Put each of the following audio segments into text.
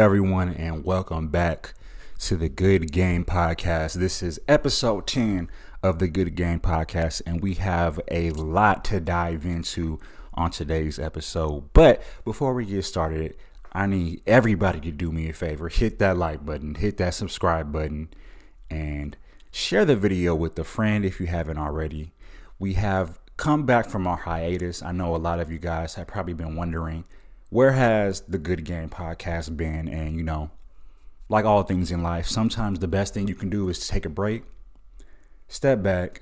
everyone, and welcome back to the Good Game Podcast. This is episode 10 of the Good Game Podcast, and we have a lot to dive into on today's episode. But before we get started, I need everybody to do me a favor. Hit that like button, hit that subscribe button, and share the video with a friend if you haven't already. We have come back from our hiatus. I know a lot of you guys have probably been wondering, where has the Good Game Podcast been? And, you know, like all things in life, sometimes the best thing you can do is take a break, step back,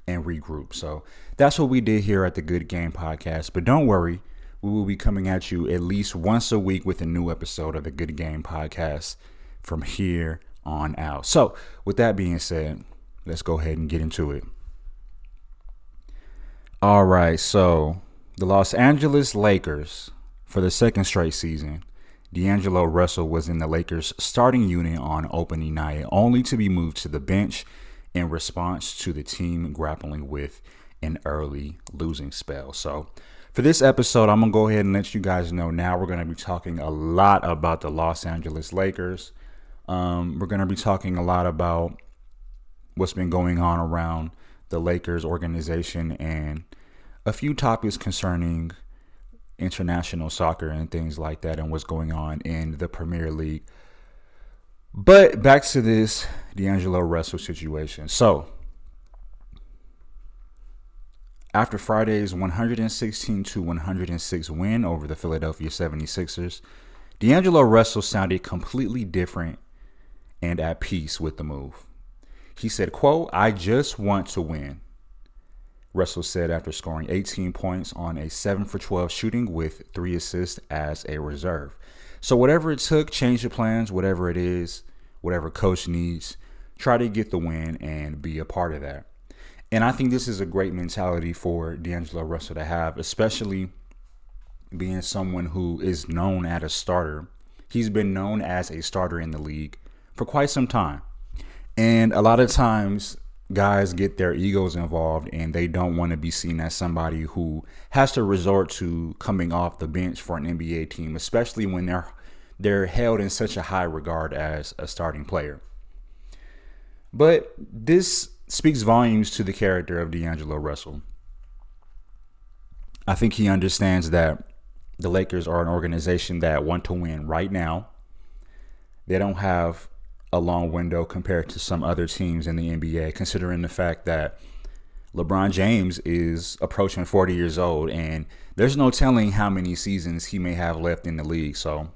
and regroup. So that's what we did here at the Good Game Podcast. But don't worry, we will be coming at you at least once a week with a new episode of the Good Game Podcast from here on out. So with that being said, let's go ahead and get into it. All right, so the Los Angeles Lakers, for the second straight season, D'Angelo Russell was in the Lakers starting unit on opening night, only to be moved to the bench in response to the team grappling with an early losing spell. So for this episode, I'm going to go ahead and let you guys know now we're going to be talking a lot about the Los Angeles Lakers. We're going to be talking a lot about what's been going on around the Lakers organization and a few topics concerning international soccer and things like that and what's going on in the Premier League. But back to this D'Angelo Russell situation. So after Friday's 116-106 win over the Philadelphia 76ers, D'Angelo Russell sounded completely different and at peace with the move. He said, quote, "I just want to win," Russell said after scoring 18 points on a 7-for-12 shooting with 3 assists as a reserve. So whatever it took, change the plans, whatever it is, whatever coach needs, try to get the win and be a part of that. And I think this is a great mentality for D'Angelo Russell to have, especially being someone who is known as a starter. He's been known as a starter in the league for quite some time. And a lot of times guys get their egos involved and they don't want to be seen as somebody who has to resort to coming off the bench for an NBA team, especially when they're held in such a high regard as a starting player. But this speaks volumes to the character of D'Angelo Russell. I think he understands that the Lakers are an organization that want to win right now. They don't have a long window compared to some other teams in the NBA, considering the fact that LeBron James is approaching 40 years old and there's no telling how many seasons he may have left in the league. So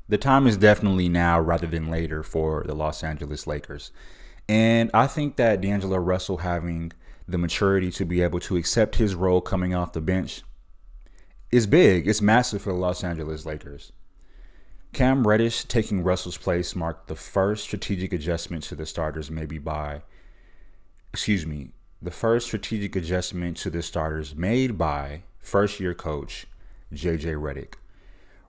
the time is definitely now rather than later for the Los Angeles Lakers. And I think that D'Angelo Russell having the maturity to be able to accept his role coming off the bench is big. It's massive for the Los Angeles Lakers. Cam Reddish taking Russell's place marked the first strategic adjustment to the starters made by first-year coach JJ Redick.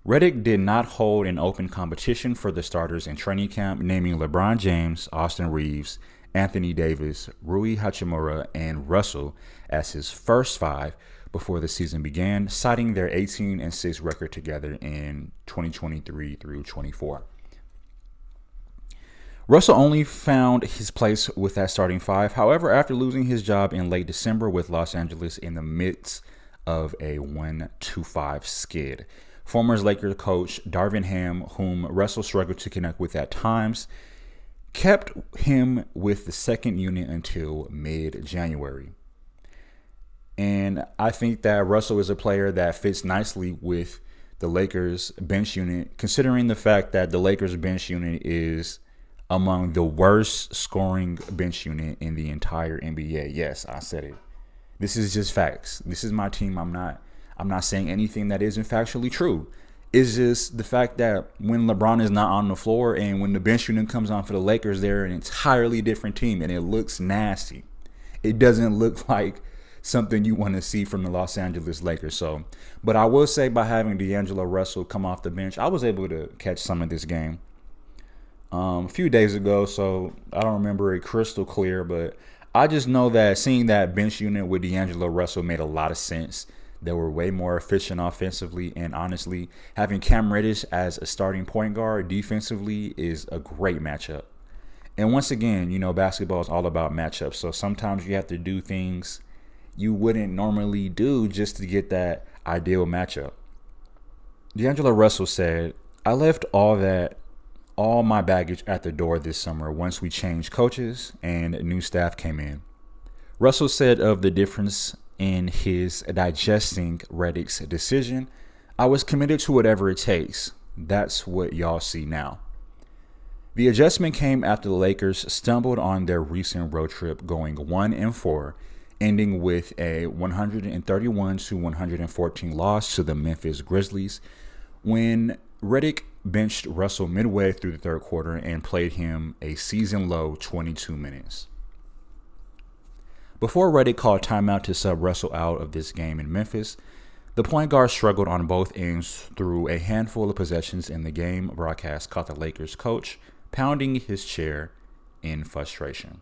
Redick did not hold an open competition for the starters in training camp, naming LeBron James, Austin Reeves, Anthony Davis, Rui Hachimura, and Russell as his first 5 before the season began, citing their 18-6 record together in 2023 through 24. Russell only found his place with that starting 5. However, after losing his job in late December with Los Angeles in the midst of a 1-5 skid, former Lakers coach Darvin Ham, whom Russell struggled to connect with at times, kept him with the second unit until mid-January. And I think that Russell is a player that fits nicely with the Lakers bench unit, considering the fact that the Lakers bench unit is among the worst scoring bench unit in the entire NBA. Yes, I said it. This is just facts. This is my team. I'm not saying anything that isn't factually true. It's just the fact that when LeBron is not on the floor and when the bench unit comes on for the Lakers, they're an entirely different team and it looks nasty. It doesn't look like something you want to see from the Los Angeles Lakers. So, but I will say, by having D'Angelo Russell come off the bench, I was able to catch some of this game a few days ago, so I don't remember it crystal clear, but I just know that seeing that bench unit with D'Angelo Russell made a lot of sense. They were way more efficient offensively, and honestly, having Cam Reddish as a starting point guard defensively is a great matchup. And once again, basketball is all about matchups. So sometimes you have to do things you wouldn't normally do just to get that ideal matchup. D'Angelo Russell said, I left all my baggage at the door this summer once we changed coaches and new staff came in. Russell said of the difference in his digesting Redick's decision, I was committed to whatever it takes. That's what y'all see now. The adjustment came after the Lakers stumbled on their recent road trip going 1-4, ending with a 131-114 loss to the Memphis Grizzlies when Redick benched Russell midway through the third quarter and played him a season-low 22 minutes. Before Redick called timeout to sub Russell out of this game in Memphis, the point guard struggled on both ends through a handful of possessions in the game. Broadcast caught the Lakers coach pounding his chair in frustration.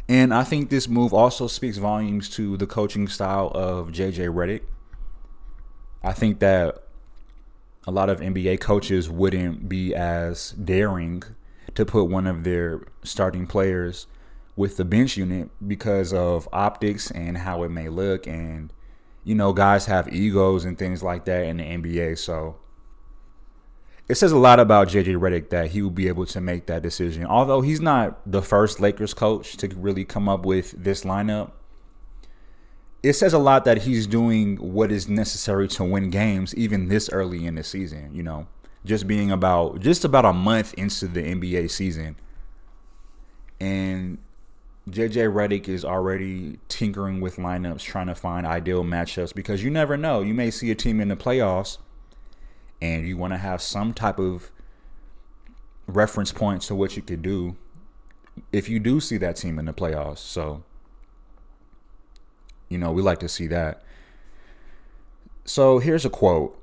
And I think this move also speaks volumes to the coaching style of JJ Redick. I think that a lot of NBA coaches wouldn't be as daring to put one of their starting players with the bench unit because of optics and how it may look. And, guys have egos and things like that in the NBA. So it says a lot about JJ Redick that he will be able to make that decision. Although he's not the first Lakers coach to really come up with this lineup, it says a lot that he's doing what is necessary to win games even this early in the season. Just being about a month into the NBA season, and JJ Redick is already tinkering with lineups, trying to find ideal matchups, because you never know. You may see a team in the playoffs and you want to have some type of reference point to what you could do if you do see that team in the playoffs. So, we like to see that. So here's a quote.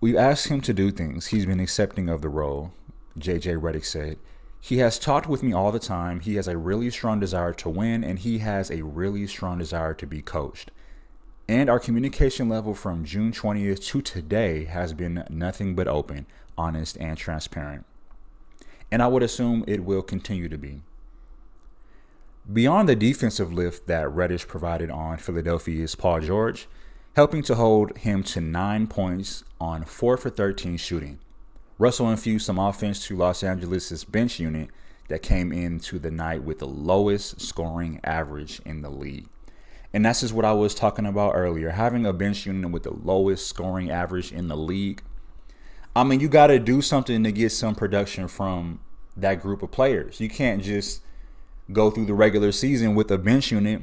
We've asked him to do things. He's been accepting of the role, JJ Redick said. He has talked with me all the time. He has a really strong desire to win, and he has a really strong desire to be coached. And our communication level from June 20th to today has been nothing but open, honest, and transparent. And I would assume it will continue to be. Beyond the defensive lift that Reddish provided on Philadelphia's Paul George, helping to hold him to 9 points on 4 for 13 shooting, Russell infused some offense to Los Angeles' bench unit that came into the night with the lowest scoring average in the league. And that's just what I was talking about earlier. Having a bench unit with the lowest scoring average in the league. I mean, you got to do something to get some production from that group of players. You can't just go through the regular season with a bench unit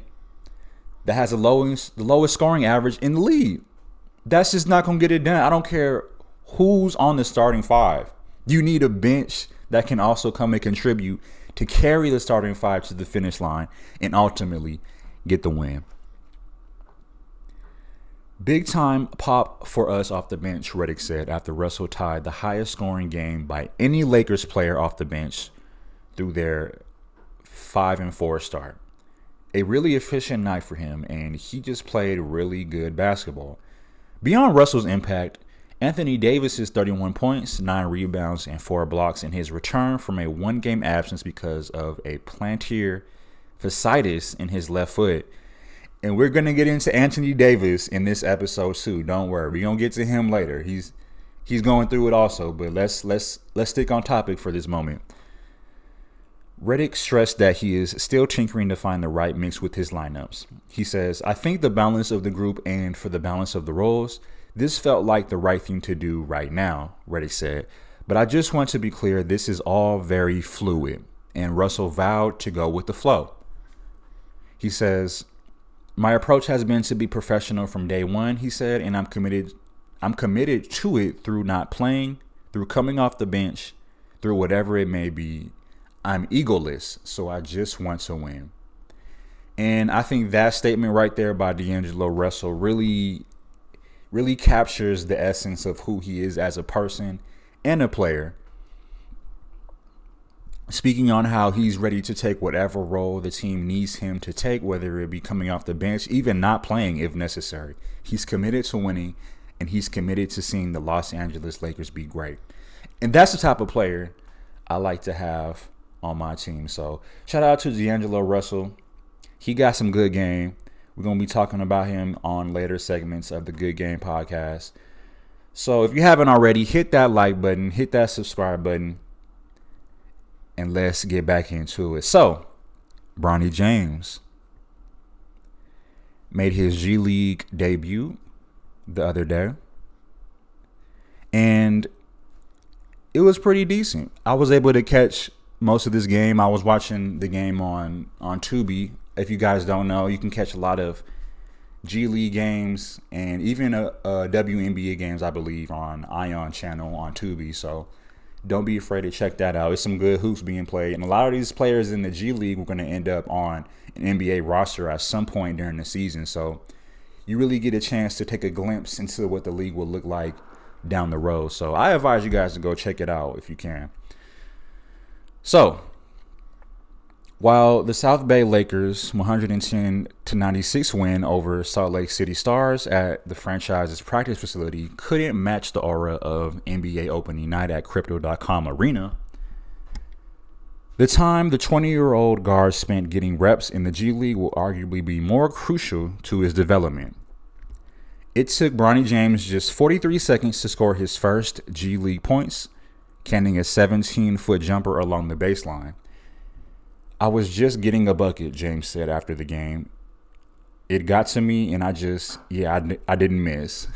that has the lowest scoring average in the league. That's just not going to get it done. I don't care who's on the starting five. You need a bench that can also come and contribute to carry the starting five to the finish line and ultimately get the win. Big time pop for us off the bench, Redick said after Russell tied the highest scoring game by any Lakers player off the bench through their 5-4 start. A really efficient night for him, and he just played really good basketball. Beyond Russell's impact, Anthony Davis's 31 points, 9 rebounds, and 4 blocks in his return from a one-game absence because of a plantar fasciitis in his left foot. And we're going to get into Anthony Davis in this episode too. Don't worry. We're going to get to him later. He's going through it also, but let's stick on topic for this moment. Redick stressed that he is still tinkering to find the right mix with his lineups. He says, I think the balance of the group and for the balance of the roles, this felt like the right thing to do right now, Redick said. But I just want to be clear, this is all very fluid. And Russell vowed to go with the flow. He says, my approach has been to be professional from day one, he said, and I'm committed to it through not playing, through coming off the bench, through whatever it may be. I'm egoless, so I just want to win. And I think that statement right there by D'Angelo Russell really captures the essence of who he is as a person and a player. speaking on how he's ready to take whatever role the team needs him to take, whether it be coming off the bench, even not playing if necessary. He's committed to winning, and he's committed to seeing the Los Angeles Lakers be great. And that's the type of player I like to have on my team. So shout out to D'Angelo Russell. He got some good game. We're going to be talking about him on later segments of the Good Game podcast. So if you haven't already, hit that like button, hit that subscribe button, and let's get back into it. So, Bronny James made his G League debut the other day, and it was pretty decent. I was able to catch most of this game. I was watching the game on Tubi. If you guys don't know, you can catch a lot of G League games and even WNBA games, I believe, on Ion channel on Tubi. So don't be afraid to check that out. It's some good hoops being played. And a lot of these players in the G League were going to end up on an NBA roster at some point during the season. So you really get a chance to take a glimpse into what the league will look like down the road. So I advise you guys to go check it out if you can. So while the South Bay Lakers 110-96 win over Salt Lake City Stars at the franchise's practice facility couldn't match the aura of NBA opening night at Crypto.com Arena, the time the 20-year-old guard spent getting reps in the G League will arguably be more crucial to his development. It took Bronny James just 43 seconds to score his first G League points, canning a 17-foot jumper along the baseline. I was just getting a bucket, James said after the game. It got to me, and I didn't miss.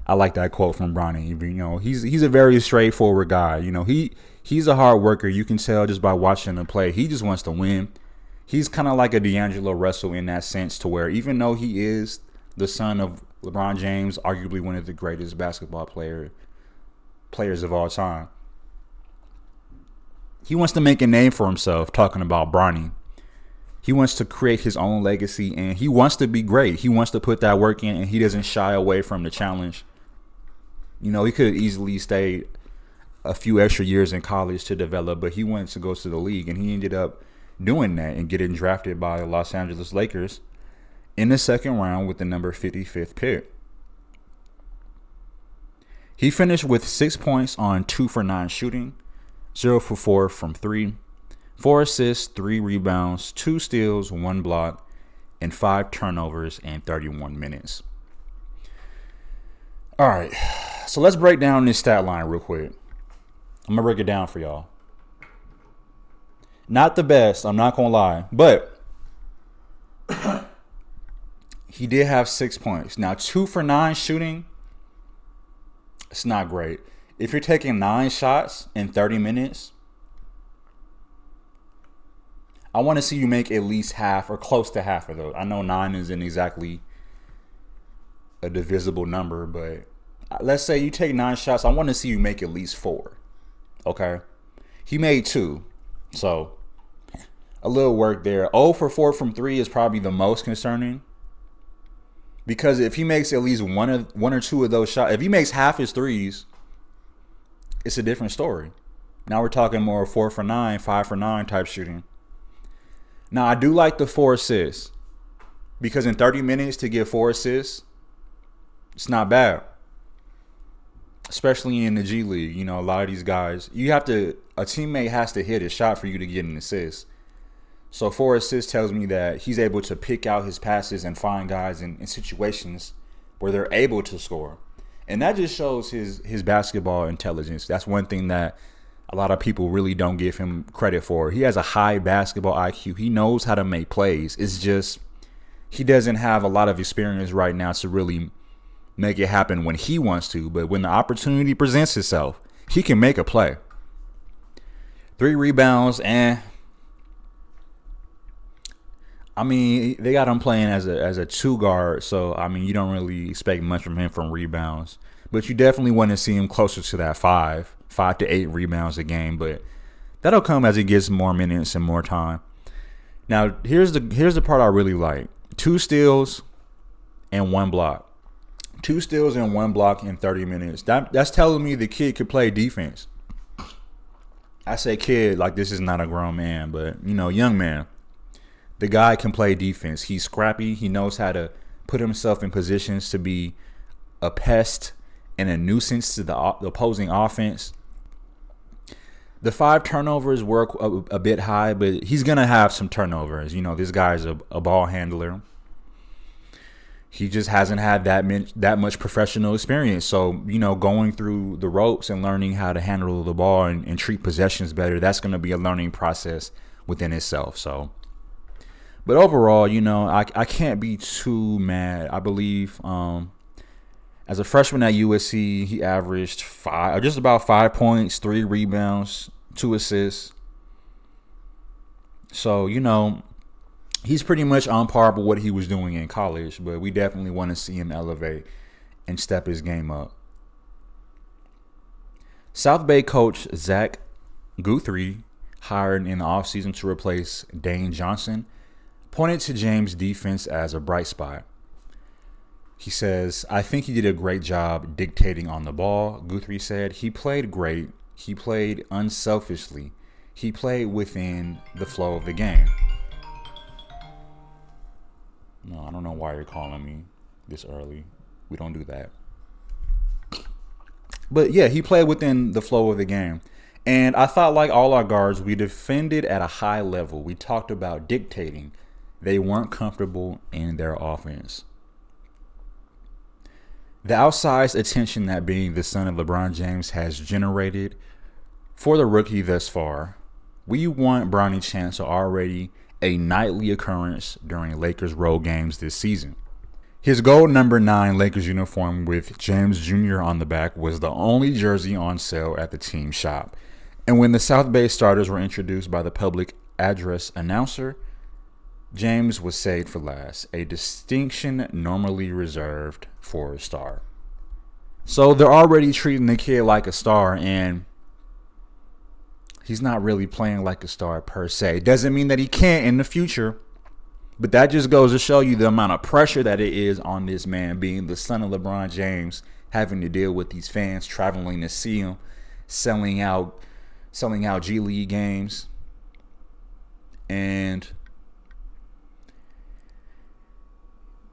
I like that quote from Bronny. You know, he's a very straightforward guy. You know, he's a hard worker. You can tell just by watching him play. He just wants to win. He's kind of like a D'Angelo Russell in that sense, to where even though he is the son of LeBron James, arguably one of the greatest basketball players of all time, he wants to make a name for himself, talking about Bronny. He wants to create his own legacy, and he wants to be great. He wants to put that work in, and he doesn't shy away from the challenge. You know, he could have easily stayed a few extra years in college to develop, but he wanted to go to the league, and he ended up doing that and getting drafted by the Los Angeles Lakers in the second round with the number 55th pick. He finished with 6 points on 2 for 9 shooting, 0 for 4 from 3, 4 assists, 3 rebounds, 2 steals, 1 block, and 5 turnovers in 31 minutes. All right, so let's break down this stat line real quick. I'm going to break it down for y'all. Not the best, I'm not going to lie, but he did have 6 points. Now, 2 for 9 shooting, it's not great. If you're taking 9 shots in 30 minutes, I want to see you make at least half or close to half of those. I know 9 isn't exactly a divisible number, but let's say you take 9 shots. I want to see you make at least 4. Okay? He made 2. So a little work there. 0 for 4 from 3 is probably the most concerning. Because if he makes at least one or two of those shots, if he makes half his threes, it's a different story. Now we're talking more 4 for 9, 5 for 9 type shooting. Now, I do like the 4 assists, because in 30 minutes to get 4 assists, it's not bad. Especially in the G League. You know, a lot of these guys, a teammate has to hit a shot for you to get an assist. So 4 assists tells me that he's able to pick out his passes and find guys in situations where they're able to score. And that just shows his basketball intelligence. That's one thing that a lot of people really don't give him credit for. He has a high basketball IQ. He knows how to make plays. It's just he doesn't have a lot of experience right now to really make it happen when he wants to. But when the opportunity presents itself, he can make a play. 3 rebounds, and I mean, they got him playing as a 2 guard, so I mean, you don't really expect much from him from rebounds. But you definitely want to see him closer to that 5 to 8 rebounds a game. But that'll come as he gets more minutes and more time. Now, here's the part I really like: 2 steals and 1 block. 2 steals and 1 block in 30 minutes. That's telling me the kid could play defense. I say kid like this is not a grown man, but young man. The guy can play defense. He's scrappy. He knows how to put himself in positions to be a pest and a nuisance to the opposing offense. The 5 turnovers were a bit high, but he's going to have some turnovers. This guy's a ball handler. He just hasn't had that much professional experience. So, going through the ropes and learning how to handle the ball and treat possessions better, that's going to be a learning process within itself. So, but overall, I can't be too mad. I believe as a freshman at USC, he averaged just about 5 points, 3 rebounds, 2 assists. So, he's pretty much on par with what he was doing in college, but we definitely want to see him elevate and step his game up. South Bay coach Zach Guthrie, hired in the offseason to replace Dane Johnson, pointed to James' defense as a bright spot. He says, I think he did a great job dictating on the ball. Guthrie said he played great. He played unselfishly. He played within the flow of the game. No, I don't know why you're calling me this early. We don't do that. But yeah, he played within the flow of the game. And I thought, like all our guards, we defended at a high level. We talked about dictating. They weren't comfortable in their offense. The outsized attention that being the son of LeBron James has generated for the rookie thus far, we want Bronny James already a nightly occurrence during Lakers road games this season. His gold number 9 Lakers uniform with James Jr. on the back was the only jersey on sale at the team shop. And when the South Bay starters were introduced by the public address announcer, James was saved for last, a distinction normally reserved for a star. So they're already treating the kid like a star, and he's not really playing like a star per se. Doesn't mean that he can't in the future, but that just goes to show you the amount of pressure that it is on this man, being the son of LeBron James, having to deal with these fans traveling to see him, selling out G League games, and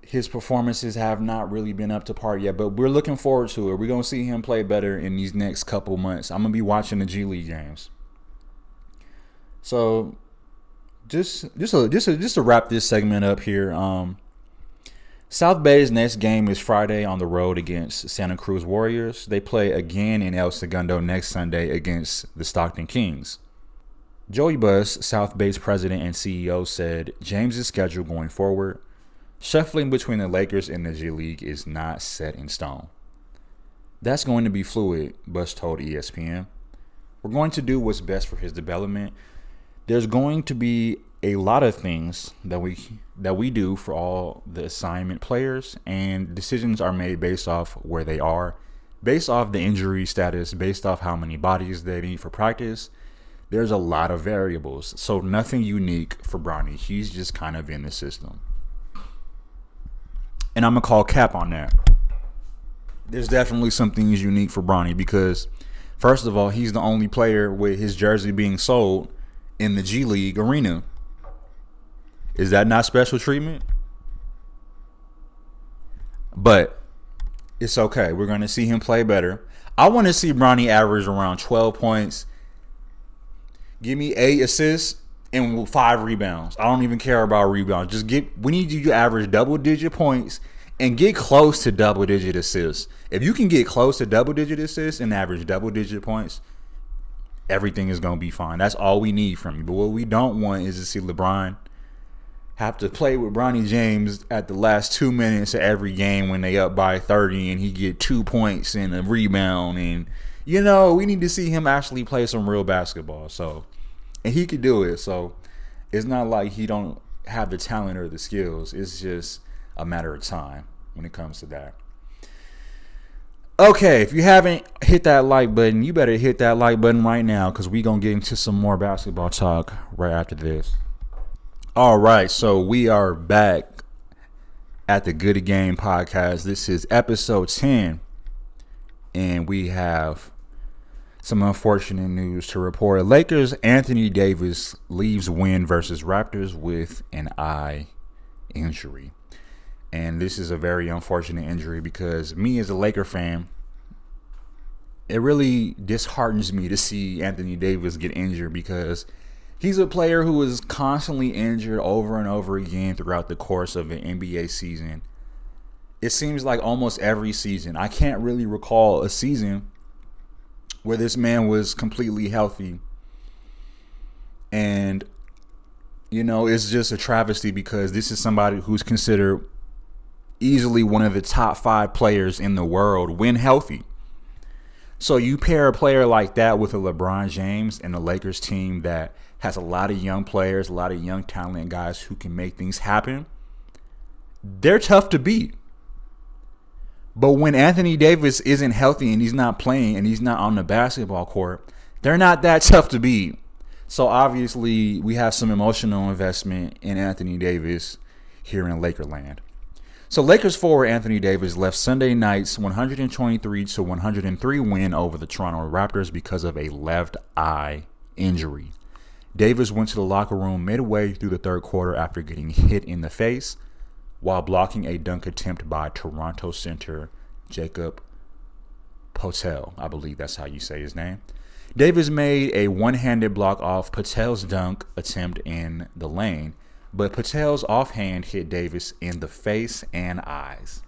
his performances have not really been up to par yet, but we're looking forward to it. We're going to see him play better in these next couple months. I'm going to be watching the G League games. So just to wrap this segment up here, South Bay's next game is Friday on the road against Santa Cruz Warriors. They play again in El Segundo next Sunday against the Stockton Kings. Joey Buss, South Bay's president and CEO, said James's schedule going forward, shuffling between the Lakers and the G League, is not set in stone. That's going to be fluid, Buss told ESPN. We're going to do what's best for his development. There's going to be a lot of things that we do for all the assignment players, and decisions are made based off where they are, based off the injury status, based off how many bodies they need for practice. There's a lot of variables, so nothing unique for Bronny. He's just kind of in the system. And I'm going to call cap on that. There's definitely some things unique for Bronny because, first of all, he's the only player with his jersey being sold in the G League arena. Is that not special treatment? But it's okay. We're going to see him play better. I want to see Bronny average around 12 points. Give me 8 assists and 5 rebounds. I don't even care about rebounds. We need you to average double-digit points and get close to double-digit assists. If you can get close to double-digit assists and average double-digit points, everything is going to be fine. That's all we need from you. But what we don't want is to see LeBron have to play with Bronny James at the last 2 minutes of every game when they up by 30 and he get 2 points and a rebound. And, we need to see him actually play some real basketball. And he could do it. So it's not like he don't have the talent or the skills. It's just a matter of time when it comes to that. Okay, if you haven't hit that like button, you better hit that like button right now because we're going to get into some more basketball talk right after this. All right, so we are back at the Good Game podcast. This is episode 10, and we have Some unfortunate news to report. Lakers Anthony Davis leaves win versus Raptors with an eye injury. And this is a very unfortunate injury because me as a Laker fan, it really disheartens me to see Anthony Davis get injured because he's a player who is constantly injured over and over again throughout the course of an NBA season. It seems like almost every season. I can't really recall a season where this man was completely healthy. And, it's just a travesty because this is somebody who's considered easily one of the top 5 players in the world when healthy. So you pair a player like that with a LeBron James and a Lakers team that has a lot of young players, a lot of young talented guys who can make things happen. They're tough to beat. But when Anthony Davis isn't healthy and he's not playing and he's not on the basketball court, they're not that tough to beat. So obviously we have some emotional investment in Anthony Davis here in Lakerland. So Lakers forward Anthony Davis left Sunday night's 123-103 win over the Toronto Raptors because of a left eye injury. Davis went to the locker room midway through the third quarter after getting hit in the face while blocking a dunk attempt by Toronto center Jakob Poeltl. I believe that's how you say his name. Davis made a one-handed block off Patel's dunk attempt in the lane, but Patel's offhand hit Davis in the face and eyes.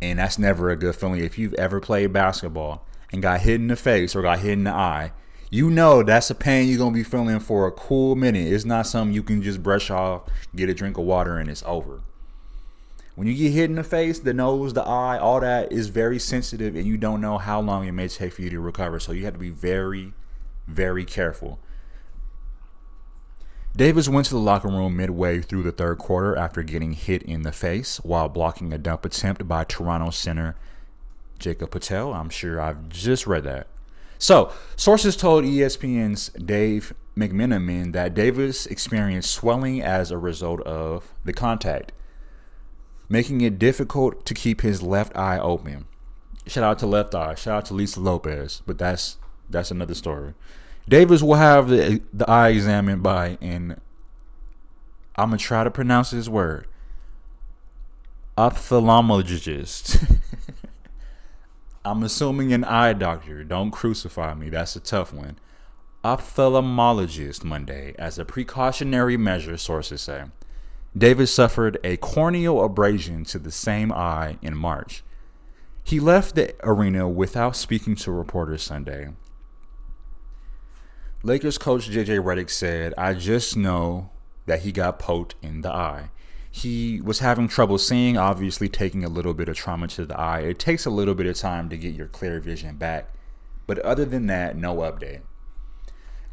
And that's never a good feeling. If you've ever played basketball and got hit in the face or got hit in the eye, that's a pain you're going to be feeling for a cool minute. It's not something you can just brush off, get a drink of water, and it's over. When you get hit in the face, the nose, the eye, all that is very sensitive, and you don't know how long it may take for you to recover. So you have to be very, very careful. Davis went to the locker room midway through the third quarter after getting hit in the face while blocking a dunk attempt by Toronto center Jakob Poeltl. I'm sure I've just read that. So, sources told ESPN's Dave McMenamin that Davis experienced swelling as a result of the contact, making it difficult to keep his left eye open. Shout out to Left Eye. Shout out to Lisa Lopez. But that's another story. Davis will have the eye examined by I'm going to try to pronounce this word, ophthalmologist. I'm assuming an eye doctor. Don't crucify me. That's a tough one. Ophthalmologist Monday as a precautionary measure, sources say. Davis suffered a corneal abrasion to the same eye in March. He left the arena without speaking to reporters Sunday. Lakers coach J.J. Redick said, "I just know that he got poked in the eye. He was having trouble seeing, obviously taking a little bit of trauma to the eye. It takes a little bit of time to get your clear vision back. But other than that, no update."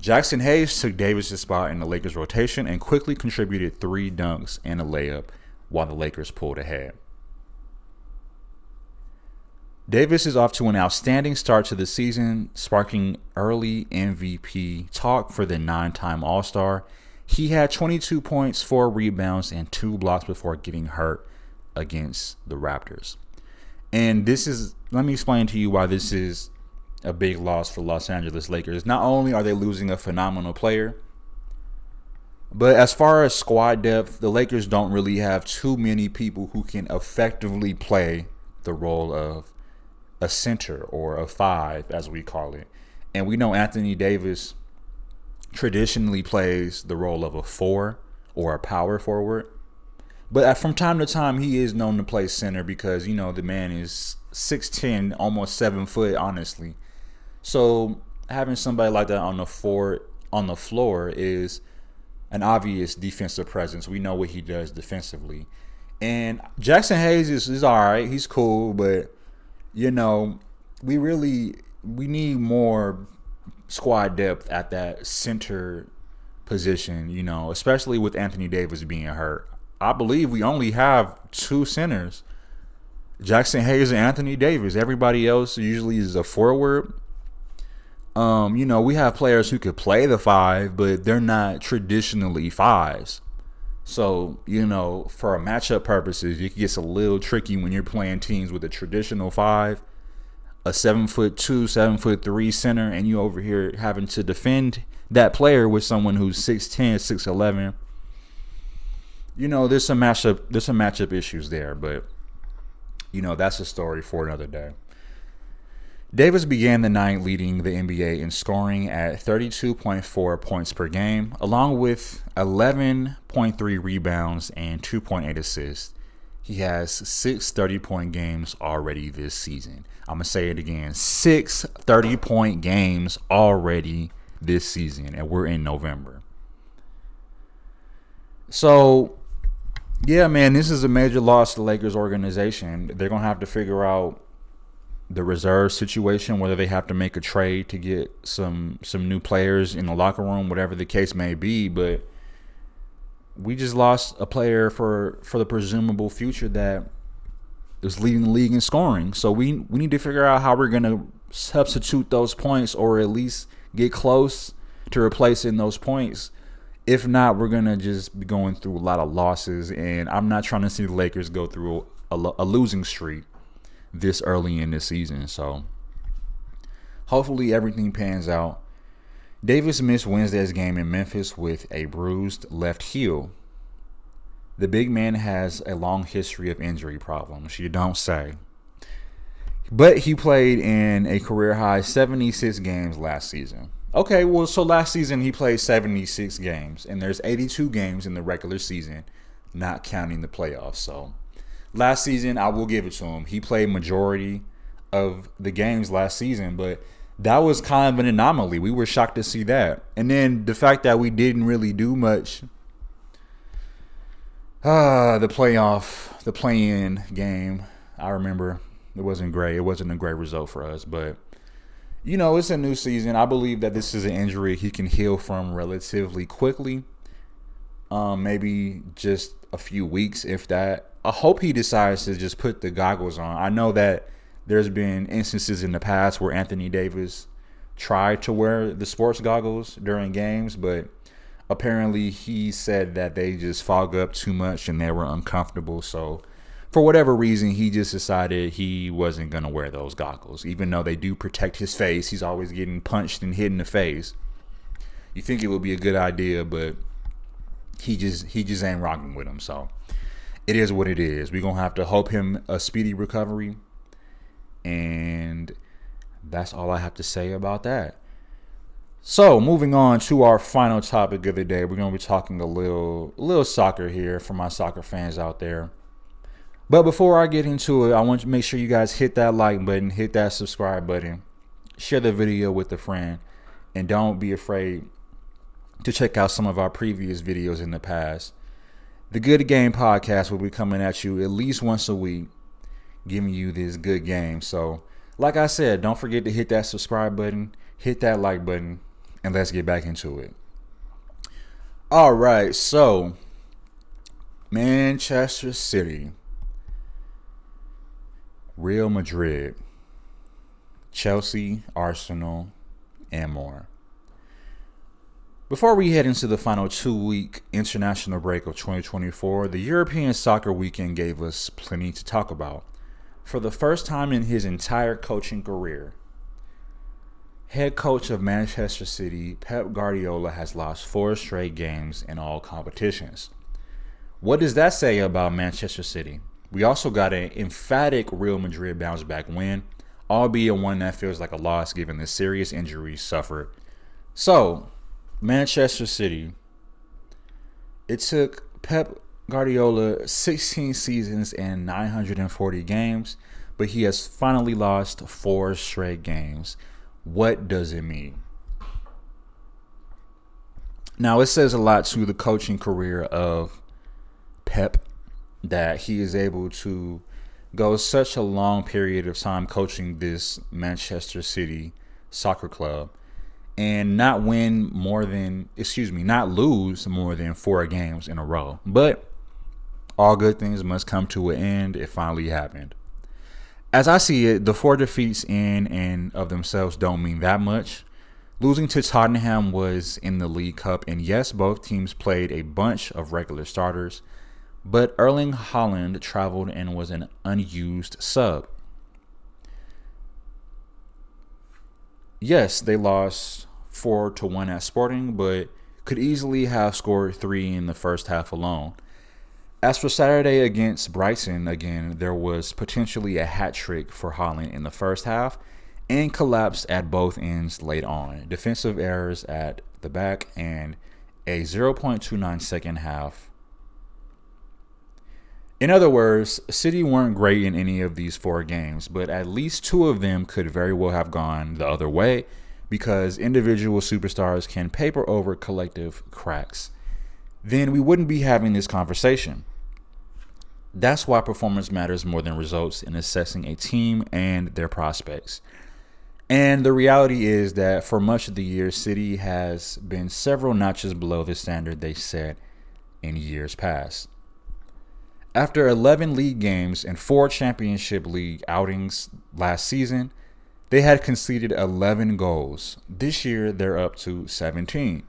Jackson Hayes took Davis' spot in the Lakers rotation and quickly contributed 3 dunks and a layup while the Lakers pulled ahead. Davis is off to an outstanding start to the season, sparking early MVP talk for the 9-time All-Star. He had 22 points, 4 rebounds, and 2 blocks before getting hurt against the Raptors. And let me explain to you why this is a big loss for Los Angeles Lakers. Not only are they losing a phenomenal player, but as far as squad depth, the Lakers don't really have too many people who can effectively play the role of a center or a 5, as we call it. And we know Anthony Davis traditionally plays the role of a 4 or a power forward. But from time to time, he is known to play center because, the man is 6'10", almost 7 foot, honestly. So having somebody like that on the floor is an obvious defensive presence. We know what he does defensively. And Jackson Hayes is all right. He's cool, but, we need more squad depth at that center position, especially with Anthony Davis being hurt. I believe we only have 2 centers, Jackson Hayes and Anthony Davis. Everybody else usually is a forward. We have players who could play the 5, but they're not traditionally 5s. So, for matchup purposes, it gets a little tricky when you're playing teams with a traditional 5 a 7'2", 7'3" center, and you over here having to defend that player with someone who's 6'10", 6'11". There's some matchup issues there, but that's a story for another day. Davis began the night leading the NBA in scoring at 32.4 points per game, along with 11.3 rebounds and 2.8 assists. He has 6 30-point games already this season. I'm going to say it again. 6 30-point games already this season, and we're in November. So, yeah, man, this is a major loss to the Lakers organization. They're going to have to figure out the reserve situation, whether they have to make a trade to get some new players in the locker room, whatever the case may be. But we just lost a player for the presumable future that is leading the league in scoring. So we need to figure out how we're going to substitute those points, or at least get close to replacing those points. If not, we're going to just be going through a lot of losses, and I'm not trying to see the Lakers go through a losing streak this early in the season. So hopefully everything pans out. Davis missed Wednesday's game in Memphis with a bruised left heel. The big man has a long history of injury problems, you don't say. But he played in a career-high 76 games last season. Okay, well, so last season he played 76 games, and there's 82 games in the regular season, not counting the playoffs. So last season, I will give it to him. He played majority of the games last season, but that was kind of an anomaly. We were shocked to see that. And then the fact that we didn't really do much. The play-in game, I remember it wasn't great. It wasn't a great result for us, but it's a new season. I believe that this is an injury he can heal from relatively quickly. Maybe just a few weeks, if that. I hope he decides to just put the goggles on. I know that there's been instances in the past where Anthony Davis tried to wear the sports goggles during games, but apparently he said that they just fog up too much and they were uncomfortable. So for whatever reason, he just decided he wasn't going to wear those goggles, even though they do protect his face. He's always getting punched and hit in the face. You think it would be a good idea, but he just ain't rocking with them. So it is what it is. We're going to have to hope him a speedy recovery. And that's all I have to say about that. So moving on to our final topic of the day, we're going to be talking a little soccer here for my soccer fans out there. But before I get into it, I want to make sure you guys hit that like button, hit that subscribe button, share the video with a friend, and don't be afraid to check out some of our previous videos in the past. The Good Game podcast will be coming at you at least once a week, giving you this good game. So, like I said, don't forget to hit that subscribe button, hit that like button, and let's get back into it. All right, so Manchester City, Real Madrid, Chelsea, Arsenal, and more. Before we head into the final 2-week international break of 2024, the European soccer weekend gave us plenty to talk about. For the first time in his entire coaching career, head coach of Manchester City, Pep Guardiola, has lost 4 straight games in all competitions. What does that say about Manchester City? We also got an emphatic Real Madrid bounce-back win, albeit one that feels like a loss given the serious injuries suffered. So, Manchester City, it took Pep Guardiola 16 seasons and 940 games, but he has finally lost 4 straight games. What does it mean? Now, it says a lot to the coaching career of Pep that he is able to go such a long period of time coaching this Manchester City soccer club and not lose more than 4 games in a row. But all good things must come to an end. It finally happened. As I see it, the 4 defeats in and of themselves don't mean that much. Losing to Tottenham was in the League Cup, and yes, both teams played a bunch of regular starters, but Erling Haaland traveled and was an unused sub. Yes, they lost 4-1 at Sporting, but could easily have scored 3 in the first half alone. As for Saturday against Brighton, again, there was potentially a hat trick for Holland in the first half and collapsed at both ends late on. Defensive errors at the back and a 0.29 second half. In other words, City weren't great in any of these 4 games, but at least 2 of them could very well have gone the other way because individual superstars can paper over collective cracks. Then we wouldn't be having this conversation. That's why performance matters more than results in assessing a team and their prospects. And the reality is that for much of the year, City has been several notches below the standard they set in years past. After 11 league games and 4 Championship League outings last season, they had conceded 11 goals. This year, they're up to 17.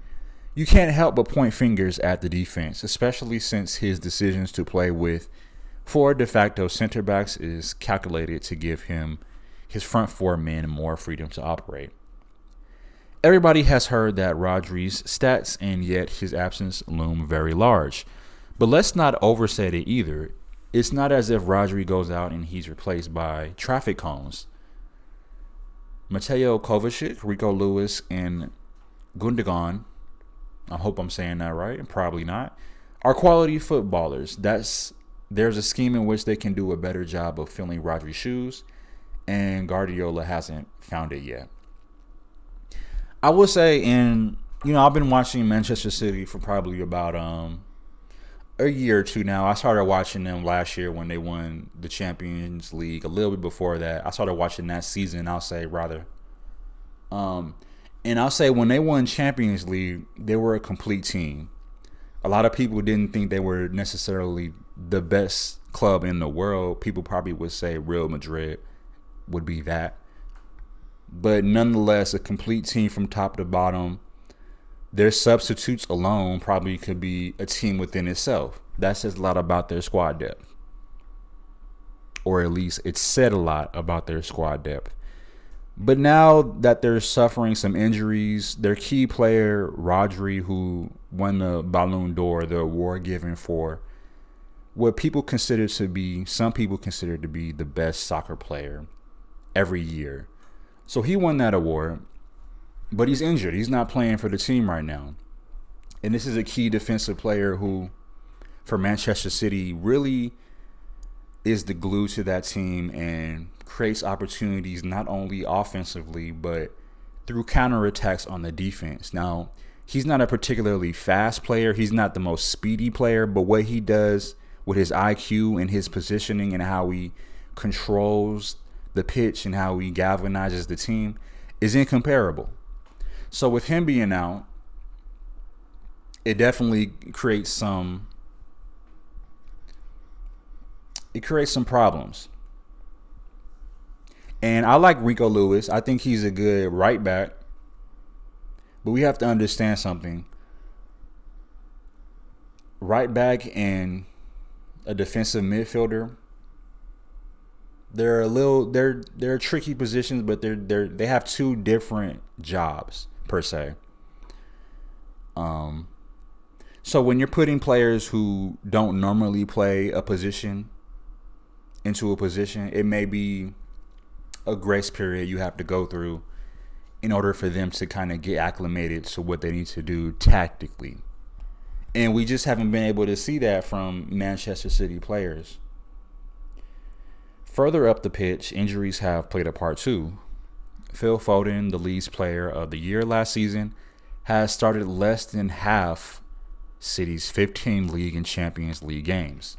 You can't help but point fingers at the defense, especially since his decisions to play with 4 de facto center backs is calculated to give his front 4 men more freedom to operate. Everybody has heard that Rodri's stats, and yet his absence loom very large. But let's not overstate it either. It's not as if Rodri goes out and he's replaced by traffic cones. Mateo Kovacic, Rico Lewis, and Gundogan, I hope I'm saying that right, and probably not, are quality footballers. There's a scheme in which they can do a better job of filling Rodri's shoes, and Guardiola hasn't found it yet. I will say, I've been watching Manchester City for probably about a year or 2 now. I started watching them last year when they won the Champions League. A little bit before that, I started watching that season. I'll say rather, and I'll say when they won Champions League, they were a complete team. A lot of people didn't think they were necessarily the best club in the world. People probably would say Real Madrid would be that, but nonetheless, a complete team from top to bottom. Their substitutes alone probably could be a team within itself. That says a lot about their squad depth. Or at least it said a lot about their squad depth. But now that they're suffering some injuries, their key player, Rodri, who won the Ballon d'Or, the award given for what some people consider to be the best soccer player every year. So he won that award. But he's injured. He's not playing for the team right now. And this is a key defensive player who, for Manchester City, really is the glue to that team and creates opportunities not only offensively, but through counterattacks on the defense. Now, he's not a particularly fast player. He's not the most speedy player. But what he does with his IQ and his positioning and how he controls the pitch and how he galvanizes the team is incomparable. So with him being out, it definitely creates some problems. And I like Rico Lewis. I think he's a good right back. But we have to understand something. Right back and a defensive midfielder, they're tricky positions, but they have 2 different jobs per se. So when you're putting players who don't normally play a position into a position, it may be a grace period you have to go through in order for them to kind of get acclimated to what they need to do tactically. And we just haven't been able to see that from Manchester City players. Further up the pitch, injuries have played a part too. Phil Foden, the Leeds Player of the Year last season, has started less than half City's 15 League and Champions League games.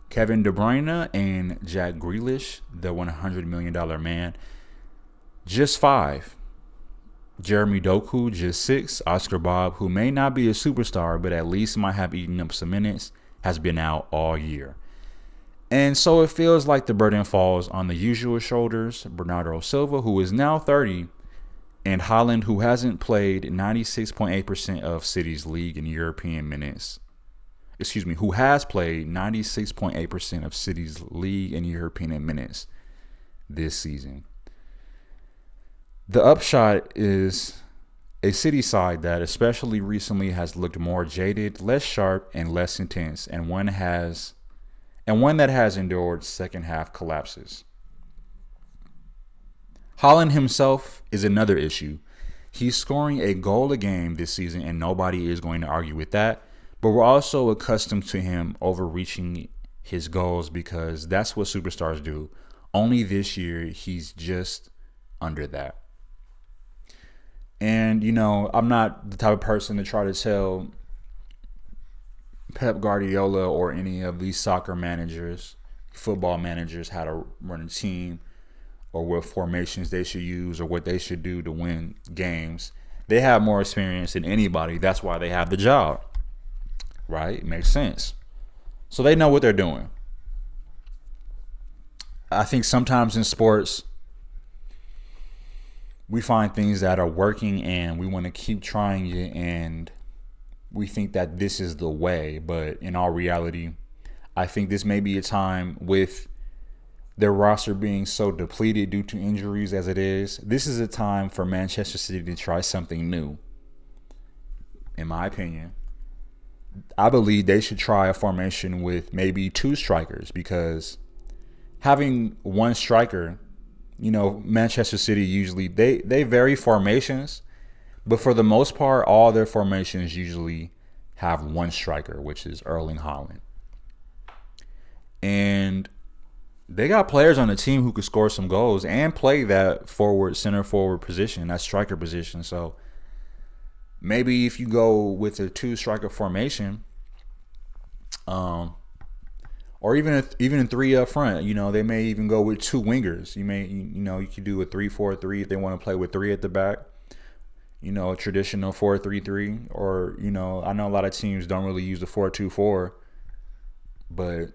Kevin De Bruyne and Jack Grealish, the $100 million man, just 5. Jeremy Doku, just 6. Oscar Bob, who may not be a superstar, but at least might have eaten up some minutes, has been out all year. And so it feels like the burden falls on the usual shoulders, Bernardo Silva, who is now 30, and Haaland, who hasn't played 96.8% of City's league and European minutes. Who has played 96.8% of City's league and European minutes this season. The upshot is a City side that, especially recently, has looked more jaded, less sharp, and less intense, and one that has endured second half collapses. Haaland himself is another issue. He's scoring a goal a game this season, and nobody is going to argue with that. But we're also accustomed to him overreaching his goals because that's what superstars do. Only this year, he's just under that. And, I'm not the type of person to try to tell Pep Guardiola or any of these soccer managers, football managers, how to run a team or what formations they should use or what they should do to win games. They have more experience than anybody. That's why they have the job. Right? It makes sense. So they know what they're doing. I think sometimes in sports, we find things that are working and we want to keep trying it and we think that this is the way. But in all reality, I think this may be a time with their roster being so depleted due to injuries as it is. This is a time for Manchester City to try something new. In my opinion, I believe they should try a formation with maybe two strikers because having one striker, Manchester City usually they vary formations, but for the most part, all their formations usually have one striker, which is Erling Haaland. And they got players on the team who could score some goals and play that center forward position, that striker position. So maybe if you go with a two striker formation, or even in three up front, they may even go with two wingers. You could do a 3-4-3 if they want to play with three at the back. A traditional 4-3-3, or I know a lot of teams don't really use the 4-2-4, but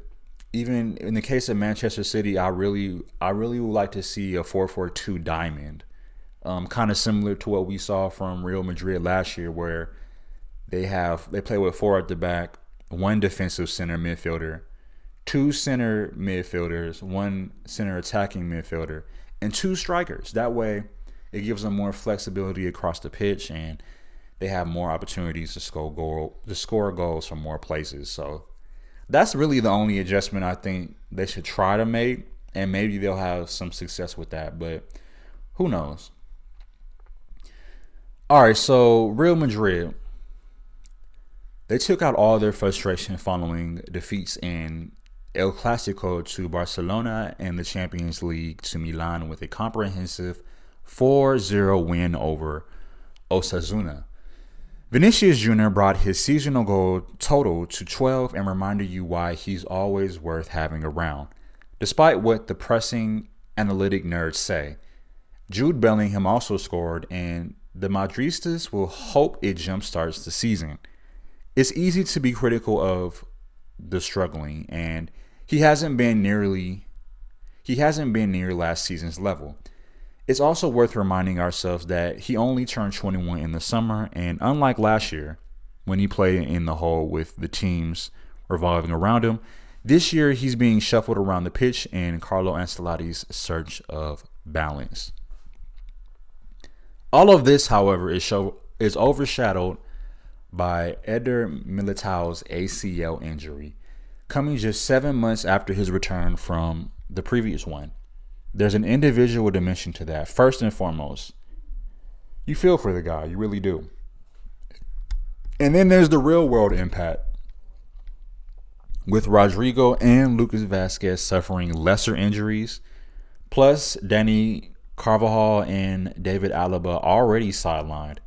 even in the case of Manchester City, I really would like to see a 4-4-2 diamond, kind of similar to what we saw from Real Madrid last year, where they play with four at the back, one defensive center midfielder, two center midfielders, one center attacking midfielder, and two strikers. That way, it gives them more flexibility across the pitch, and they have more opportunities to score goals from more places. So that's really the only adjustment I think they should try to make, and maybe they'll have some success with that, but who knows? All right, so Real Madrid, they took out all their frustration following defeats in El Clasico to Barcelona and the Champions League to Milan with a comprehensive 4-0 win over Osasuna. Vinicius Jr. brought his seasonal goal total to 12 and reminded you why he's always worth having around. Despite what the pressing analytic nerds say, Jude Bellingham also scored, and the Madridistas will hope it jumpstarts the season. It's easy to be critical of the struggling, and he hasn't been near last season's level. It's also worth reminding ourselves that he only turned 21 in the summer, and unlike last year, when he played in the hole with the teams revolving around him, this year he's being shuffled around the pitch in Carlo Ancelotti's search of balance. All of this, however, is overshadowed by Eder Militao's ACL injury, coming just 7 months after his return from the previous one. There's an individual dimension to that. First and foremost, you feel for the guy. You really do. And then there's the real world impact, with Rodrigo and Lucas Vazquez suffering lesser injuries, plus Dani Carvajal and David Alaba already sidelined.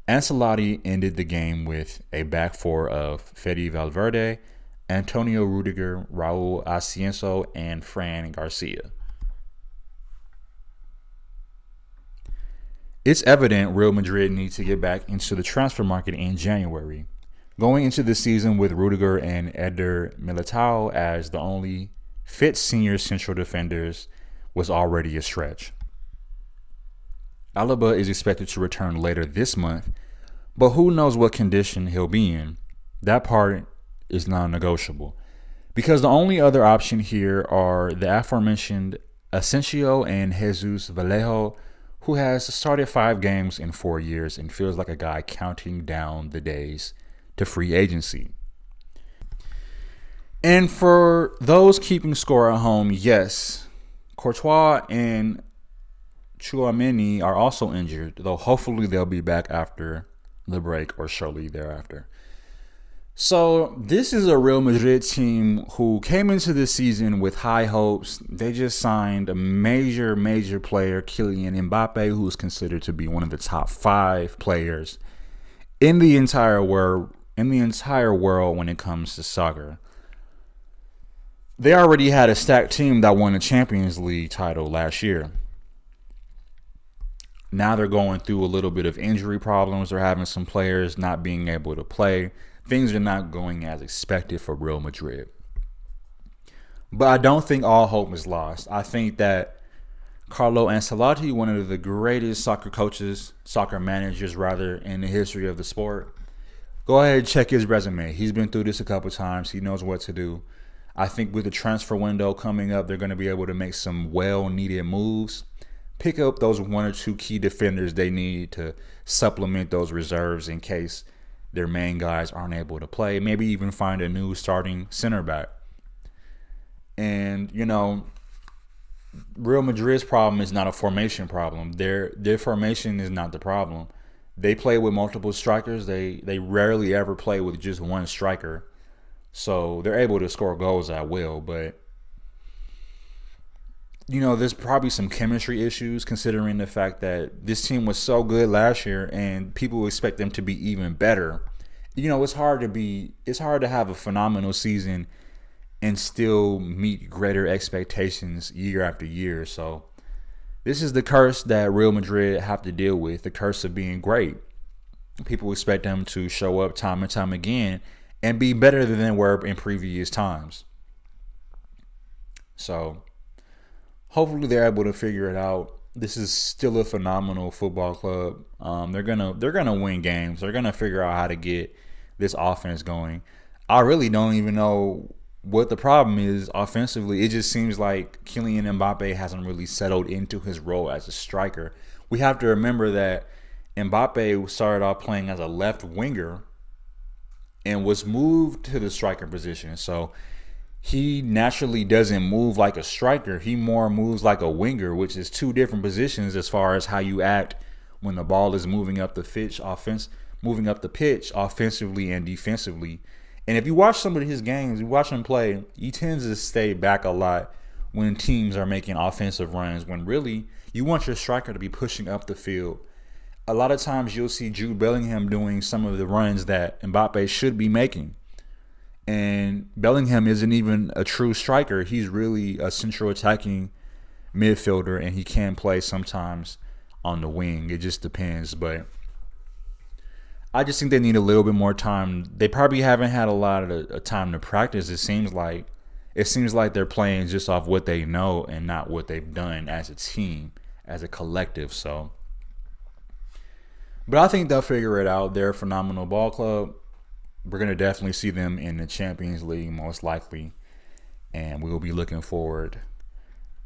Ancelotti ended the game with a back four of Fede Valverde, Antonio Rudiger, Raul Asensio, and Fran Garcia. It's evident Real Madrid needs to get back into the transfer market in January. Going into the season with Rudiger and Eder Militao as the only fit senior central defenders was already a stretch. Alaba is expected to return later this month, but who knows what condition he'll be in. That part is non-negotiable, because the only other option here are the aforementioned Asensio and Jesus Vallejo, who has started 5 games in 4 years and feels like a guy counting down the days to free agency. And for those keeping score at home, yes, Courtois and Tchouaméni are also injured, though hopefully they'll be back after the break or shortly thereafter. So this is a Real Madrid team who came into this season with high hopes. They just signed a major player, Kylian Mbappe, who is considered to be one of the top 5 players in the entire world when it comes to soccer. They already had a stacked team that won the Champions League title last year. Now they're going through a little bit of injury problems. They're having some players not being able to play. Things are not going as expected for Real Madrid. But I don't think all hope is lost. I think that Carlo Ancelotti, one of the greatest soccer managers in the history of the sport, go ahead and check his resume. He's been through this a couple times. He knows what to do. I think with the transfer window coming up, they're going to be able to make some well-needed moves. Pick up those 1 or 2 key defenders they need to supplement those reserves in case their main guys aren't able to play. Maybe even find a new starting center back. And, Real Madrid's problem is not a formation problem. Their formation is not the problem. They play with multiple strikers. They rarely ever play with just one striker. So they're able to score goals at will. But, there's probably some chemistry issues considering the fact that this team was so good last year and people expect them to be even better. It's hard to have a phenomenal season and still meet greater expectations year after year. So this is the curse that Real Madrid have to deal with, the curse of being great. People expect them to show up time and time again and be better than they were in previous times. So hopefully they're able to figure it out. This is still a phenomenal football club. They're gonna win games. They're gonna figure out how to get this offense going. I really don't even know what the problem is offensively. It just seems like Kylian Mbappe hasn't really settled into his role as a striker. We have to remember that Mbappe started off playing as a left winger and was moved to the striker position. So he naturally doesn't move like a striker. He more moves like a winger, which is 2 different positions as far as how you act when the ball is moving up the pitch offensively and defensively. And if you watch some of his games, you watch him play, he tends to stay back a lot when teams are making offensive runs, when really you want your striker to be pushing up the field. A lot of times you'll see Jude Bellingham doing some of the runs that Mbappe should be making. And Bellingham isn't even a true striker. He's really a central attacking midfielder, and he can play sometimes on the wing. It just depends. But I just think they need a little bit more time. They probably haven't had a lot of time to practice. It seems like they're playing just off what they know and not what they've done as a team, as a collective. So, but I think they'll figure it out. They're a phenomenal ball club. We're going to definitely see them in the Champions League most likely, and we will be looking forward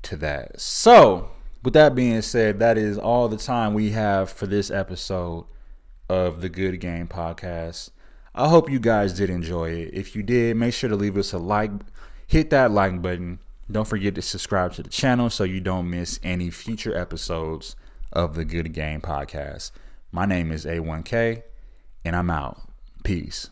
to that. So, with that being said, that is all the time we have for this episode of the Good Game Podcast. I hope you guys did enjoy it. If you did, make sure to leave us a like. Hit that like button. Don't forget to subscribe to the channel so you don't miss any future episodes of the Good Game Podcast. My name is A1K, and I'm out. Peace.